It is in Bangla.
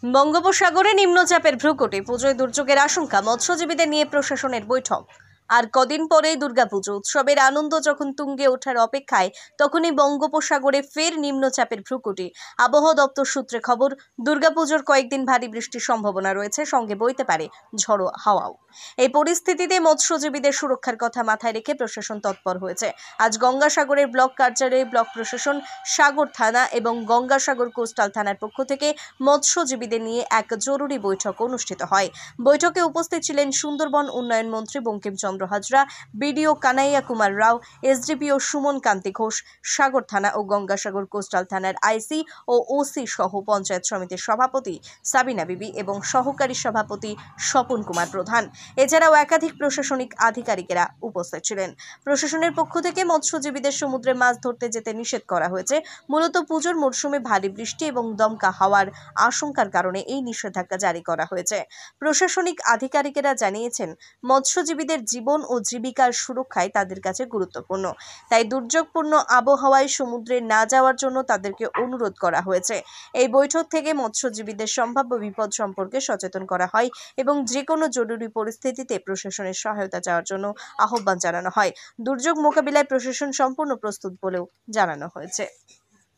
বঙ্গোপসাগরে নিম্নচাপের ভ্রুকুটি, পুজোয় দুর্যোগের আশঙ্কা, মৎস্যজীবীদের নিয়ে প্রশাসনের বৈঠক। আর কদিন পরেই দুর্গাপুজো, উৎসবের আনন্দ যখন তুঙ্গে ওঠার অপেক্ষায়, তখনই বঙ্গোপসাগরে ফের নিম্নচাপের ভ্রুকুটি। আবহাওয়া দপ্তর সূত্রে খবর, দুর্গাপুজোর কয়েকদিন ভারী বৃষ্টির সম্ভাবনা রয়েছে, সঙ্গে বইতে পারে ঝড়ো হাওয়াও। এই পরিস্থিতিতে মৎস্যজীবীদের সুরক্ষার কথা মাথায় রেখে প্রশাসন তৎপর হয়েছে। আজ গঙ্গাসাগরের ব্লক কার্যালয়ে ব্লক প্রশাসন, সাগর থানা এবং গঙ্গাসাগর কোস্টাল থানার পক্ষ থেকে মৎস্যজীবীদের নিয়ে এক জরুরি বৈঠক অনুষ্ঠিত হয়। বৈঠকে উপস্থিত ছিলেন সুন্দরবন উন্নয়ন মন্ত্রী বঙ্কিমচন্দ্র হাজরা, বিডিও কানাইয়া কুমার রাও, এসডিপিও সুমন কান্তি ঘোষ, সাগর থানা ও গঙ্গাসাগর কোস্টাল থানার আইসি ও ওসি সহ পঞ্চায়েত সমিতির সভাপতি সাবিনা বিবি এবং সহকারী সভাপতি স্বপন কুমার প্রধান। এছাড়াও একাধিক প্রশাসনিক আধিকারিকেরা উপস্থিত ছিলেন। প্রশাসনের পক্ষ থেকে মৎস্যজীবীদের সমুদ্রে মাছ ধরতে যেতে নিষেধ করা হয়েছে। মূলত পুজোর মরশুমে ভারী বৃষ্টি এবং দমকা হাওয়ার আশঙ্কার কারণে এই নিষেধাজ্ঞা জারি করা হয়েছে। প্রশাসনিক আধিকারিকেরা জানিয়েছেন, মৎস্যজীবীদের জীবন ও জীবিকার সুরক্ষায় তাদের কাছে গুরুত্বপূর্ণ। তাই দুর্যোগপূর্ণ আবহাওয়ায় সমুদ্রে না যাওয়ার জন্য তাদেরকে অনুরোধ করা হয়েছে। এই বৈঠক থেকে মৎস্যজীবীদের সম্ভাব্য বিপদ সম্পর্কে সচেতন করা হয় এবং যে কোনো জরুরি পরিস্থিতিতে প্রশাসনের সহায়তা চাওয়ার জন্য আহ্বান জানানো হয়। দুর্যোগ মোকাবিলায় প্রশাসন সম্পূর্ণ প্রস্তুত বলেও জানানো হয়েছে।